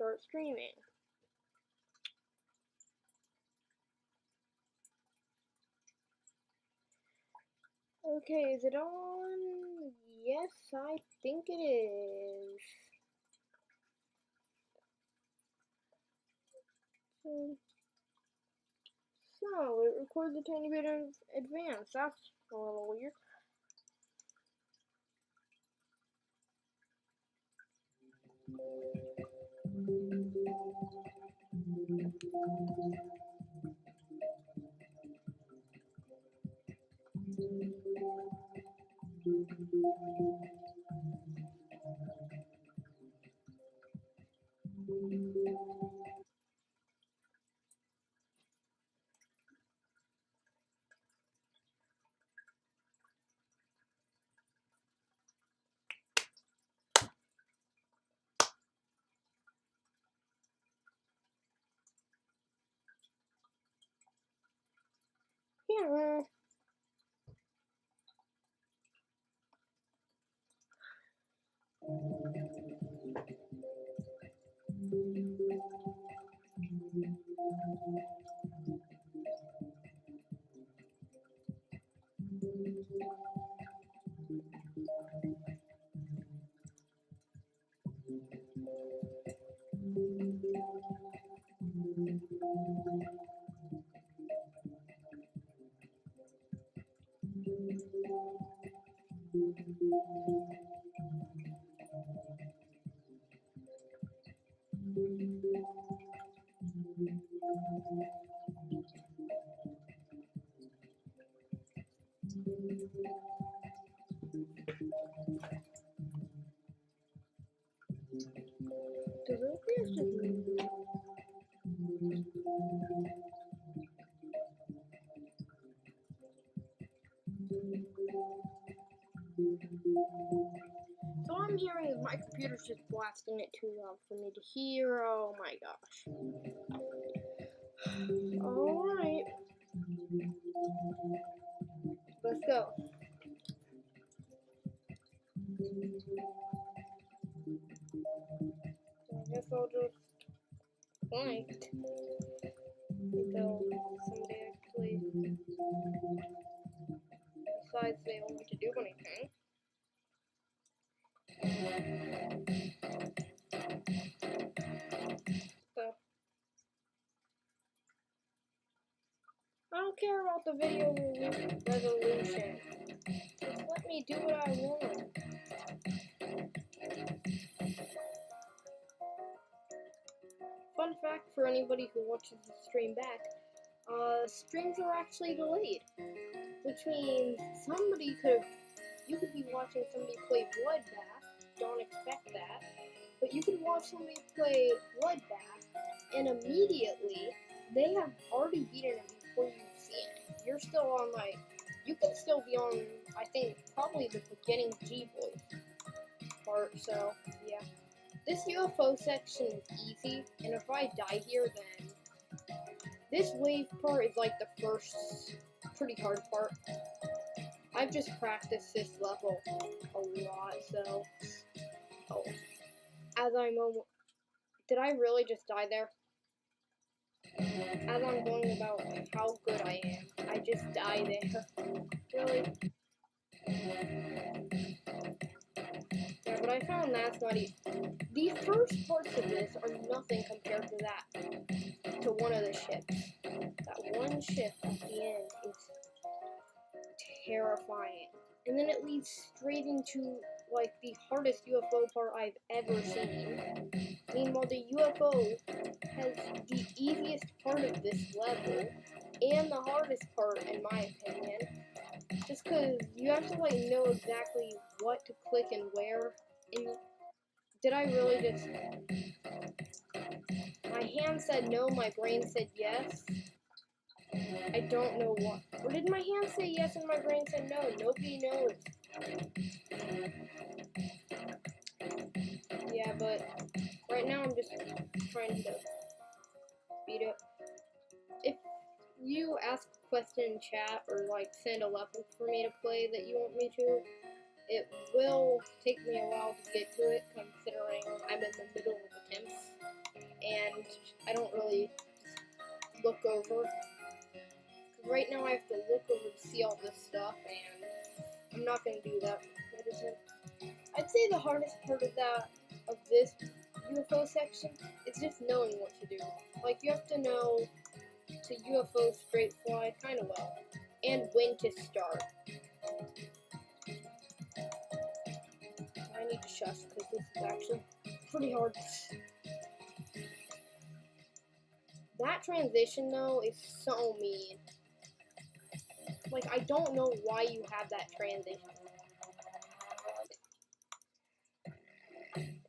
start streaming. Okay, is it on? Yes, I think it is. So it records a tiny bit in advance. That's a little weird. Yeah. Does it appear to be? So I'm hearing is my computer's just blasting it too loud for me to hear. Oh my gosh. Alright. Let's go. I guess I'll just wait until somebody actually decides they want me to do anything. So I don't care about the video resolution. Just let me do what I want. Fun fact for anybody who watches the stream back, streams are actually delayed. Which means you could be watching somebody play Bloodbath, don't expect that, but you could watch somebody play Bloodbath, and immediately, they have already beaten it before you've seen it. You're still on, you can still be on, I think, probably the beginning G-Voice part, so, yeah. This UFO section is easy, and if I die here, then this wave part is like the first pretty hard part. I've just practiced this level a lot, so... Oh. Did I really just die there? As I'm going about how good I am, I just die there. Really? Yeah, but I found that's not easy. The first parts of this are nothing compared to that. To one of the ships. That one ship at the end is terrifying. And then it leads straight into, the hardest UFO part I've ever seen. Meanwhile, the UFO has the easiest part of this level, and the hardest part, in my opinion. Just because you have to, know exactly what to click and where. And did I really just... My hand said no, my brain said yes. I don't know what. Or did my hand say yes and my brain said no? Nobody knows. Yeah, but right now I'm just trying to beat it. If you ask a question in chat or send a level for me to play that you want me to, it will take me a while to get to it considering I'm in the middle of attempts. and I don't really look over. Right now I have to look over to see all this stuff, and I'm not going to do that. I'd say the hardest part of this UFO section is just knowing what to do. Like, you have to know to UFO straight fly kind of well, and when to start. I need to shush because this is actually pretty hard. That transition though is so mean. Like, I don't know why you have that transition.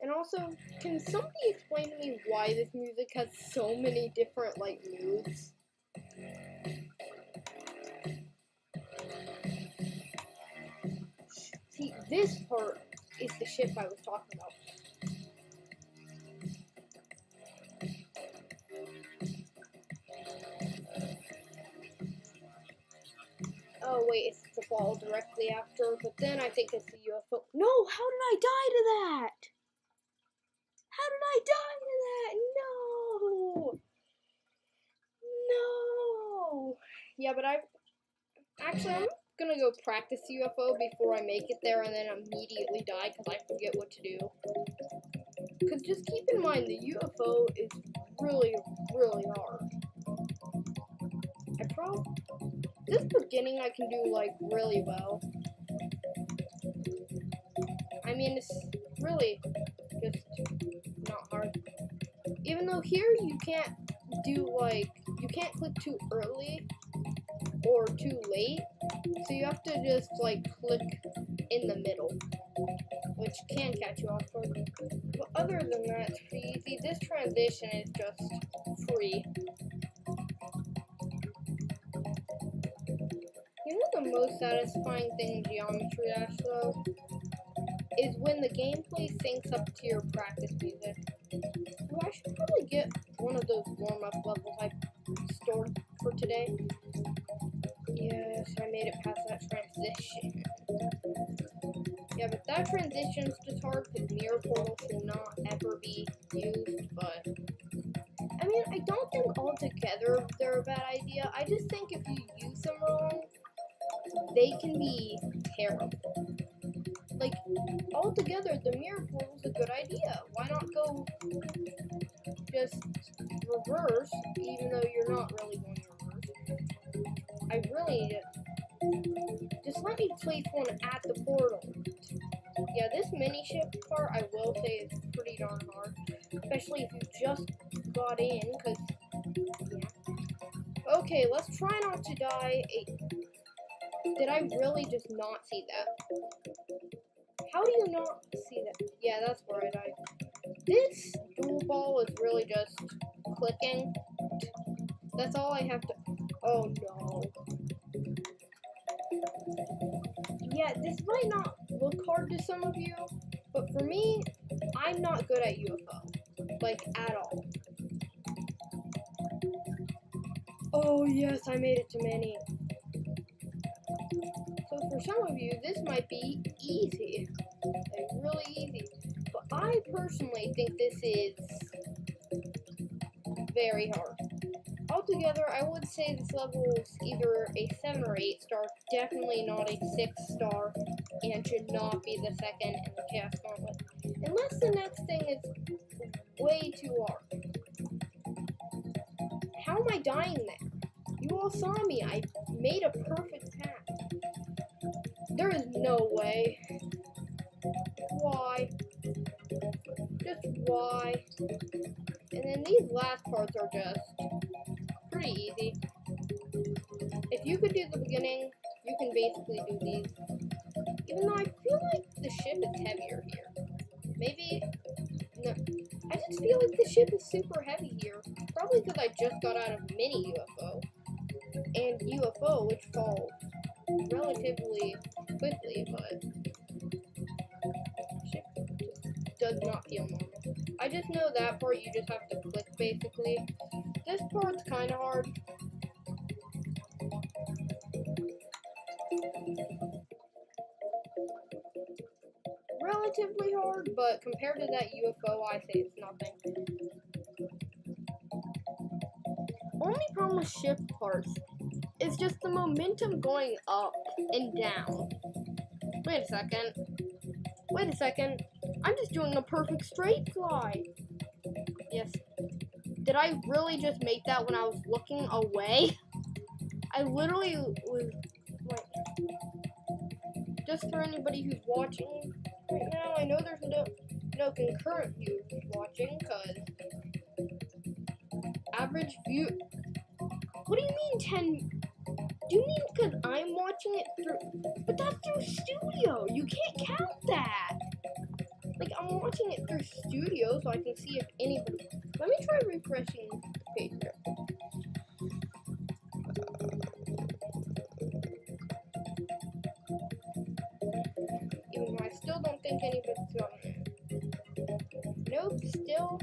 And also, can somebody explain to me why this music has so many different, like, moods? See, this part is the ship I was talking about. Oh wait, it's the ball directly after, but then I think it's the UFO. No, how did I die to that? How did I die to that? No! No! Yeah, but I'm gonna go practice UFO before I make it there and then immediately die because I forget what to do. Because just keep in mind, the UFO is really, really hard. This beginning I can do, like, really well. I mean, it's really just not hard. Even though here you can't do, like, you can't click too early or too late. So you have to just, like, click in the middle, which can catch you off guard. But other than that, it's pretty easy. This transition is just free. You know the most satisfying thing in Geometry Dash, though? Is when the gameplay syncs up to your practice music. Ooh, I should probably get one of those warm-up levels I stored for today. Yes, I made it past that transition. Yeah, but that transition's just hard because mirror portals should not ever be used, but I mean, I don't think altogether they're a bad idea. I just think if you use them wrong, they can be terrible. Like, altogether, the mirror portal's a good idea. Why not go just reverse, even though you're not really going to reverse? I really need it. Just let me place one at the portal. Yeah, this mini ship part, I will say, is pretty darn hard. Especially if you just got in, because, yeah. Okay, let's try not to die. Did I really just not see that? How do you not see that? Yeah, that's where I died. This dual ball is really just clicking. That's all I have to... Oh, no. Yeah, this might not look hard to some of you, but for me, I'm not good at UFO. Like, at all. Oh, yes, I made it to mini. So for some of you, this might be easy. Like, really easy. But I personally think this is very hard. Altogether, I would say this level is either a 7 or 8 star, definitely not a 6 star, and should not be the second in the Chaos Gauntlet. Unless the next thing is way too hard. How am I dying there? You all saw me. I made a perfect path. There is no way. Why? Just why? And then these last parts are just pretty easy. If you could do the beginning, you can basically do these. Even though I feel like the ship is heavier here. Maybe, no. I just feel like the ship is super heavy here. Probably because I just got out of mini UFO. And UFO, which falls relatively quickly, but ship just does not feel normal. I just know that part you just have to click, basically. This part's kind of hard. Relatively hard, but compared to that UFO, I say it's nothing. the shift parts. It's just the momentum going up and down. Wait a second. Wait a second. I'm just doing a perfect straight fly. Yes. Did I really just make that when I was looking away? I literally was like, just for anybody who's watching right now, I know there's no concurrent viewers watching, because average view. What do you mean 10? Do you mean because I'm watching it through? But that's through Studio. You can't count that. Like, I'm watching it through Studio so I can see if anybody. Let me try refreshing the page. Even though I still don't think anybody's on there. Nope, still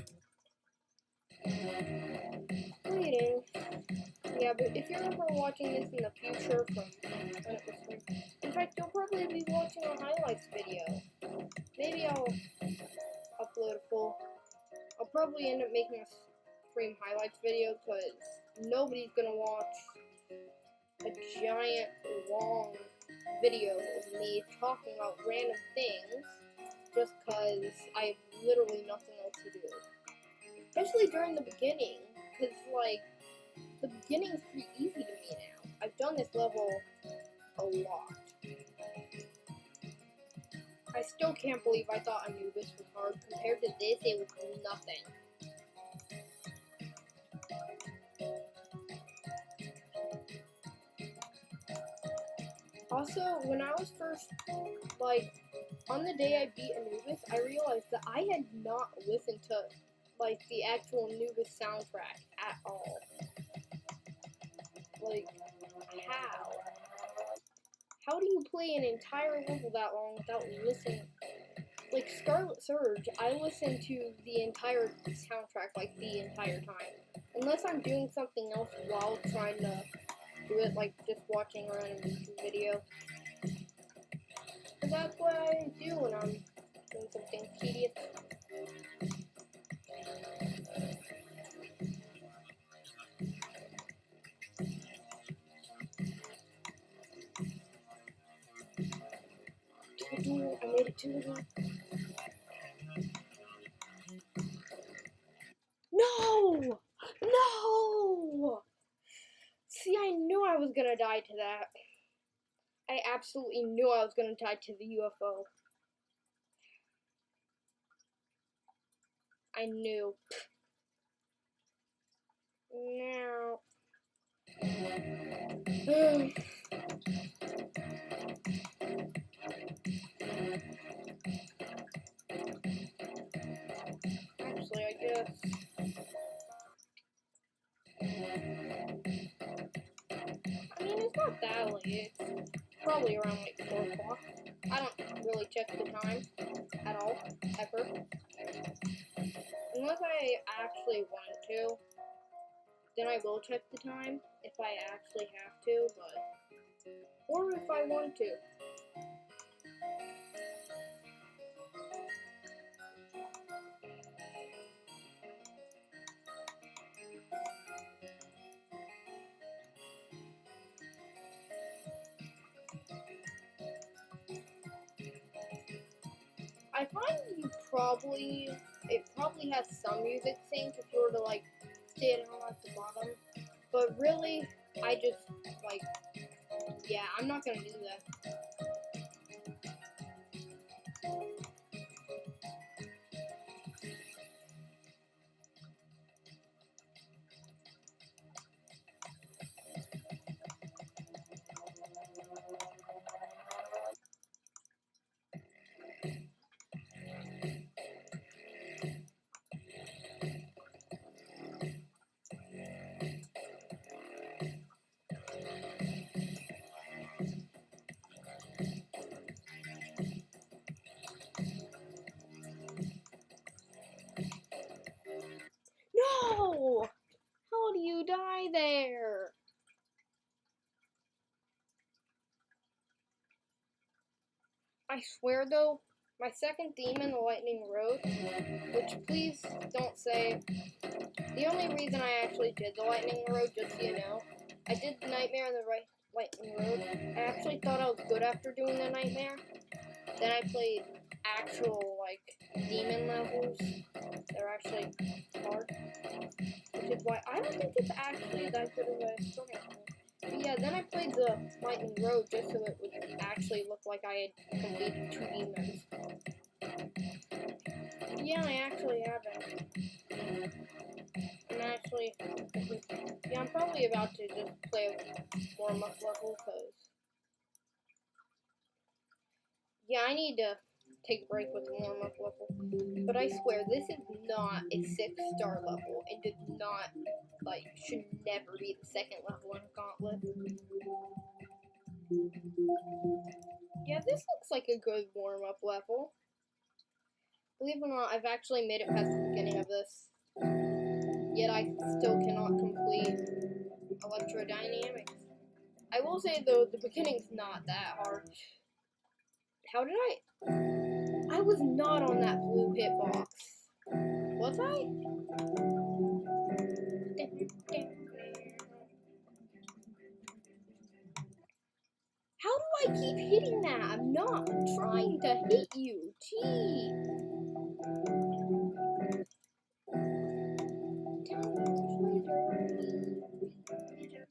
waiting. Yeah, but if you're ever watching this in the future from when it was streamed, in fact, you'll probably be watching a highlights video. Maybe I'll upload a full. I'll probably end up making a stream highlights video because nobody's gonna watch a giant, long video of me talking about random things just because I have literally nothing else to do. Especially during the beginning, because, like, the beginning's pretty easy to me now. I've done this level a lot. I still can't believe I thought Anubis was hard. Compared to this, it was nothing. Also, when I was first, like, on the day I beat Anubis, I realized that I had not listened to, like, the actual Anubis soundtrack at all. Like, how? How do you play an entire level that long without listening? Like, Scarlet Surge, I listened to the entire soundtrack, like, the entire time. Unless I'm doing something else while trying to do it, like, just watching a random YouTube video. Because that's what I do when I'm doing something tedious. I made it to the... No! No! See, I knew I was gonna die to that. I absolutely knew I was gonna die to the UFO. I knew. Now. Actually, I guess. I mean, it's not that late. It's probably around like 4 o'clock. I don't really check the time at all, ever. Unless I actually want to, then I will check the time if I actually have to, but, or if I want to. I find it probably has some music sync if you were to, like, stay down at the bottom. But really, I just, like, yeah, I'm not gonna do that. No! How do you die there? I swear though, my second theme in the Lightning Road, which please don't say The only reason I actually did the lightning road, just so you know, I did the nightmare and the lightning road. I actually thought I was good after doing the nightmare. Then I played actual, like, demon levels. They're actually hard. Which is why I don't think it's actually that good of a story. But yeah, then I played the lightning road just so it would actually look like I had completed 2 demons. Yeah, I actually have it. I'm actually, yeah, I'm probably about to just play a warm-up level, because, yeah, I need to take a break with the warm-up level. But I swear, this is not a 6-star level. It did not, like, should never be the 2nd level in Gauntlet. Yeah, this looks like a good warm-up level. Believe it or not, I've actually made it past the beginning of this. Yet I still cannot complete electrodynamics. I will say though, the beginning's not that hard. How did I was not on that blue hitbox. Was I? How do I keep hitting that? I'm not. I'm trying to hit you. Gee.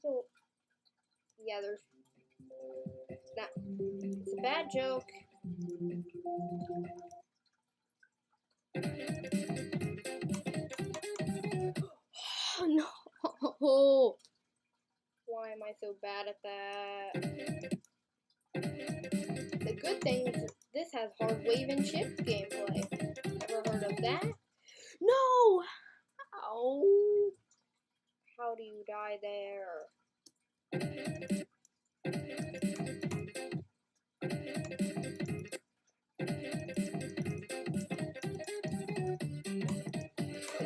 So, yeah, there's that. It's a bad joke. No. Why am I so bad at that? The good thing is this has hard wave and shift gameplay. Ever heard of that? No! Ow! How do you die there?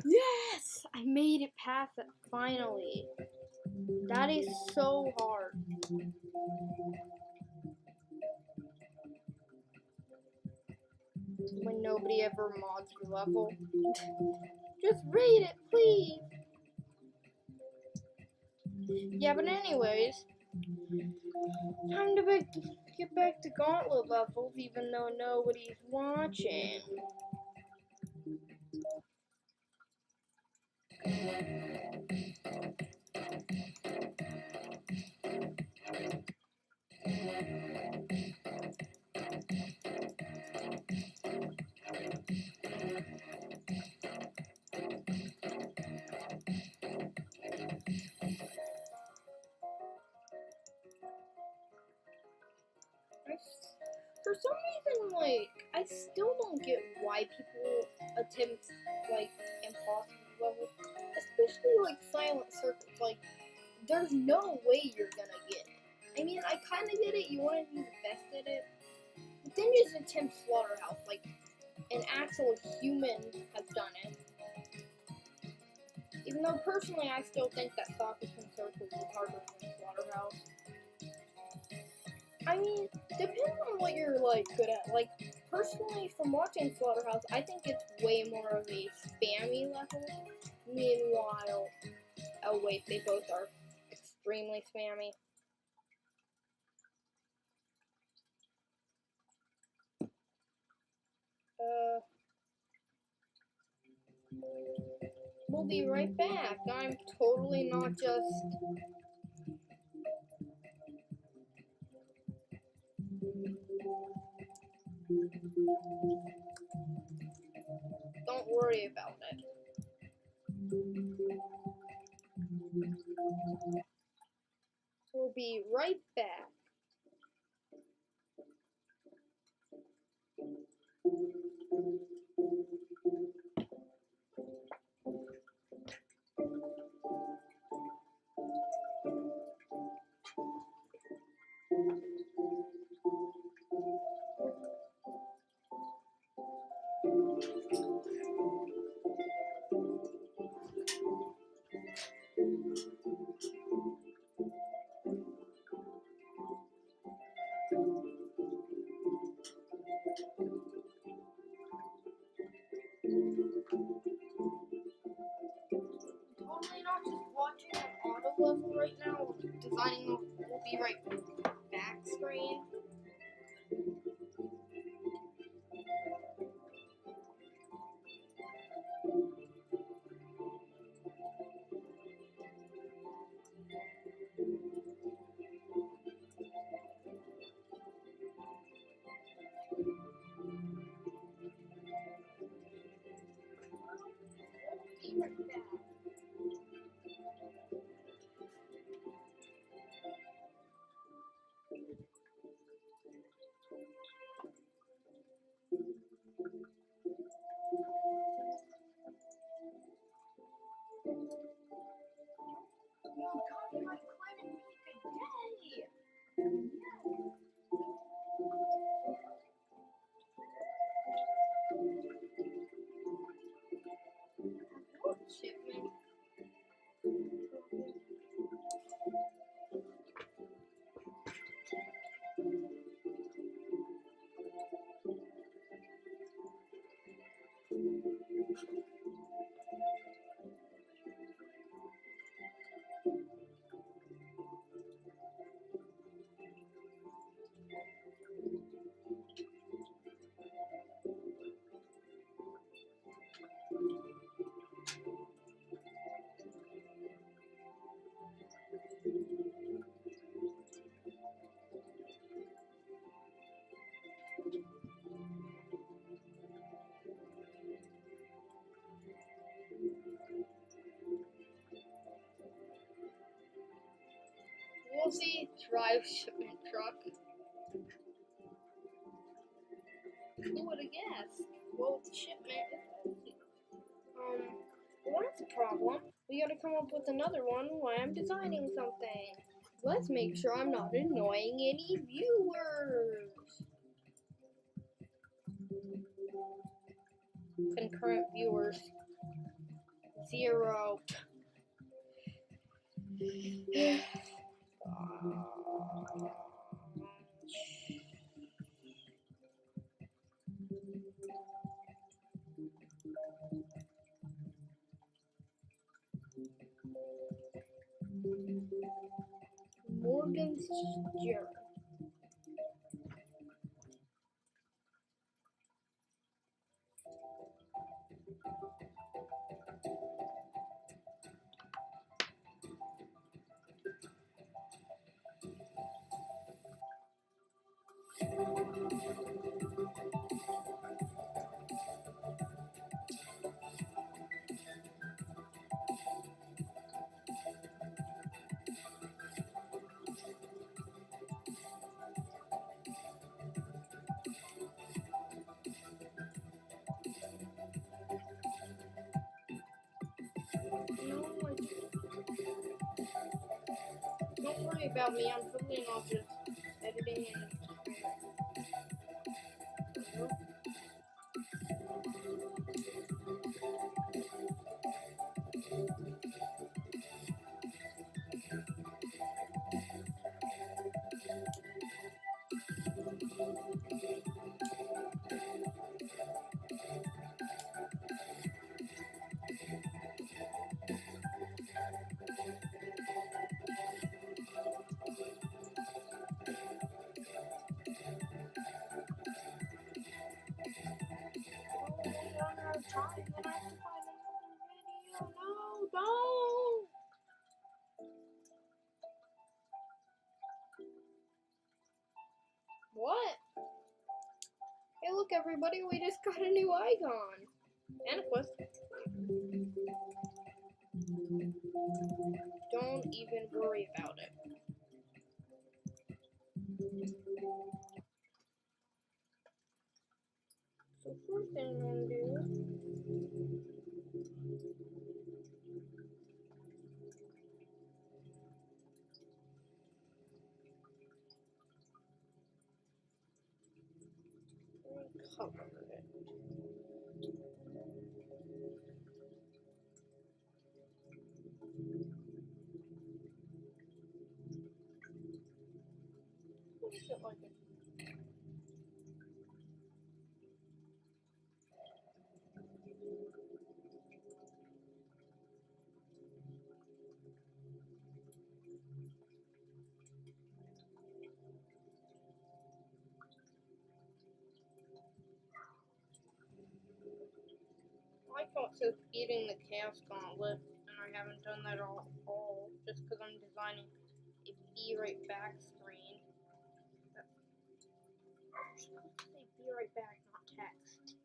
Yes! I made it past it finally. That is so hard. When nobody ever mods your level. Just rate it, please. Yeah, but anyways, time to get back to Gauntlet levels, even though nobody's watching. For some reason, like, I still don't get why people attempt, like, impossible levels. Especially, like, silent circuits. Like, there's no way you're gonna get it. I mean, I kinda get it, you wanna be the best at it. But then just attempt Slaughterhouse, like, an actual human has done it. Even though, personally, I still think that Soccer Circles is harder than Slaughterhouse. I mean, depends on what you're, like, good at. Like, personally, from watching Slaughterhouse, I think it's way more of a spammy level. Meanwhile, oh wait, they both are extremely spammy. We'll be right back. I'm totally not just... Don't worry about it. We'll be right back. watching on auto level right now, designing will be right back screen. Be right back. Yo, copyright climate peak today. What shipment? We'll see. Drive shipment truck. Who would have guessed? Well, it's a shipment. Well, that's a problem. We gotta come up with another one while I'm designing something. Let's make sure I'm not annoying any viewers. Concurrent viewers. 0. Morgan's Journal. Don't worry about me, I'm filming off just editing and time, then I have to find another video. No, don't! What? Hey, look, everybody, we just got a new icon. And a quest. Don't even worry about it. So first thing I'm gonna do cover it. Make it like a I thought it says beating the chaos gauntlet, and I haven't done that all just because I'm designing a be right back screen. I'm supposed to say be right back, not text.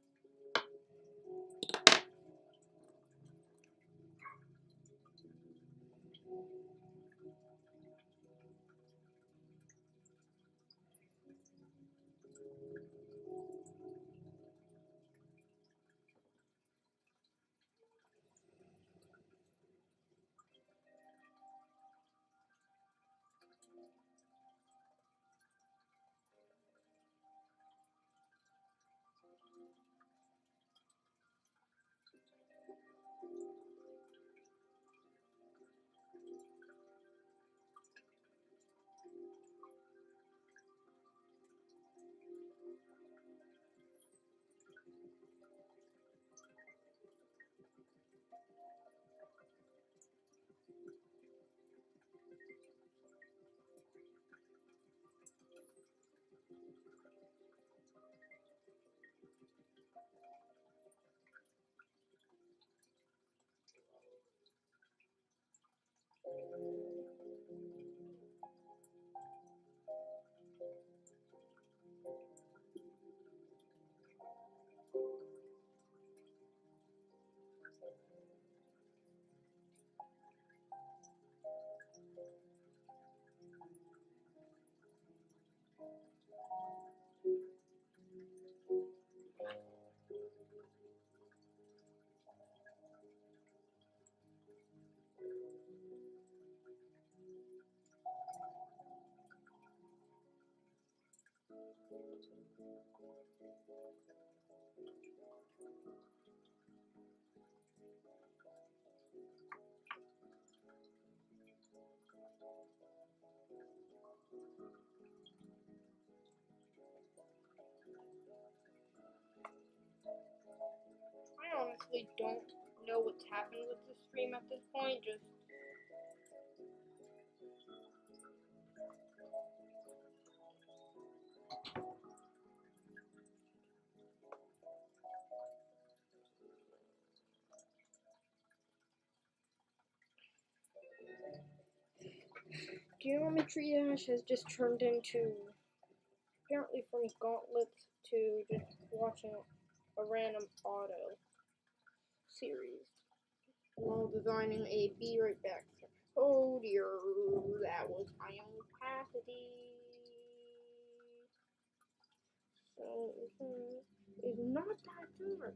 I honestly don't know what's happened with the stream at this point. Just Geometry Dash has just turned into, apparently from gauntlets to just watching a random auto series while designing a be right back. Oh dear, that was my own capacity. So it's not that dark.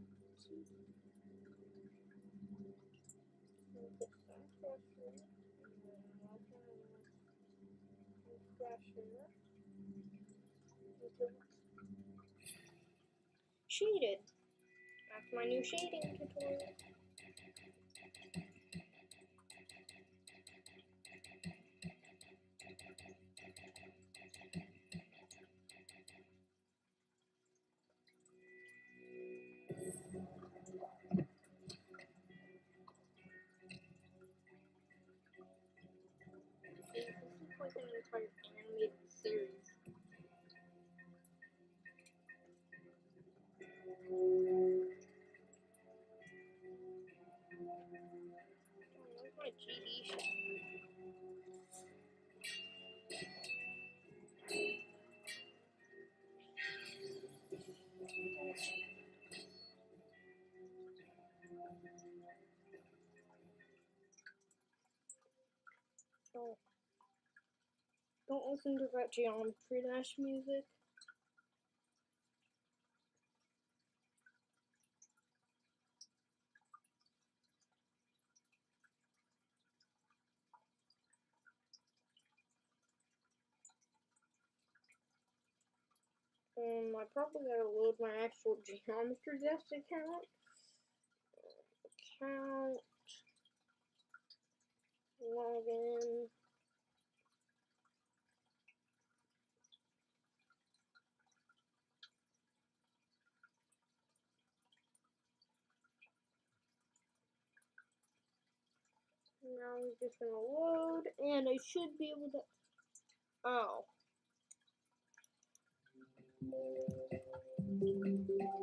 Shaded. That's my new shading tutorial. This is like an entire animated series. Where's my GD shot? Don't listen to that Geometry Dash music. I probably gotta load my actual Geometry Dash account. Login. Now it's just gonna load, and I should be able to. Oh.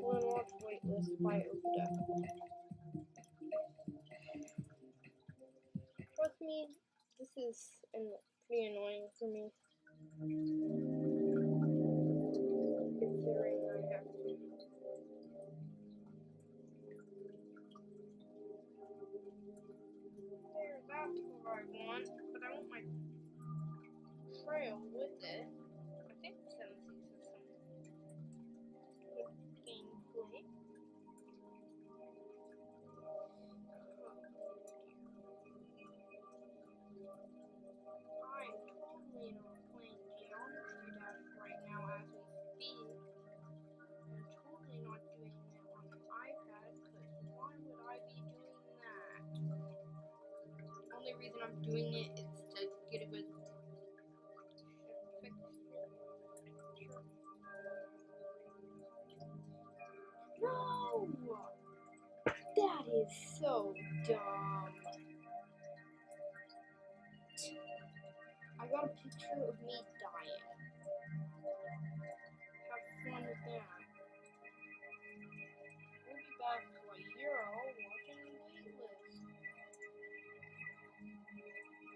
Watch waitlist by Odetta. Trust me, this is pretty annoying for me. Considering I have to. There's that tool I want, but I want my trail with it. I think 7C system. Good gameplay. I'm totally not playing Geometry Dash right now as we speak. I'm totally not doing it on an iPad, because why would I be doing that? The only reason I'm doing it is to get a good fix. No! That is so dumb. I got a picture of me dying. Have fun with that. We'll be back right here watching the waitlist.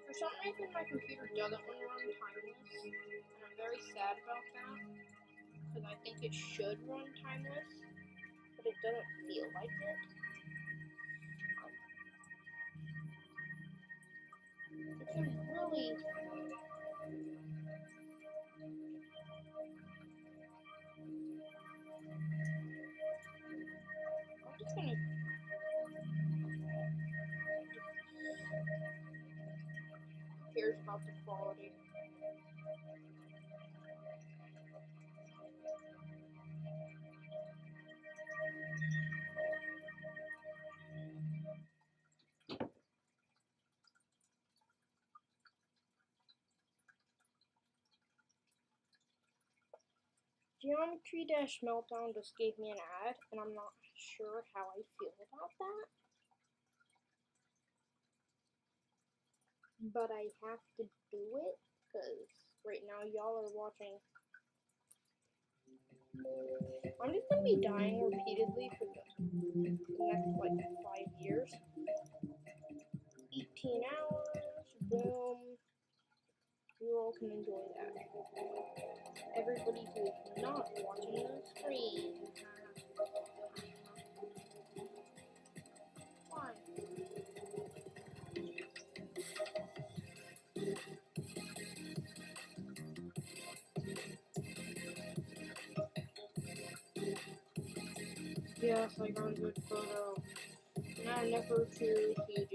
For some reason my computer doesn't want to run timeless, and I'm very sad about that, because I think it should run timeless, but it doesn't feel like it. It's a really... I'm just gonna... Who cares about the quality? Geometry Dash Meltdown just gave me an ad, and I'm not sure how I feel about that. But I have to do it, because right now y'all are watching. I'm just gonna be dying repeatedly for the next, like, 5 years. 18 hours, boom. You all can enjoy that. Everybody who is not watching the stream. Why? Yes, I got a good photo. And I'm never too huge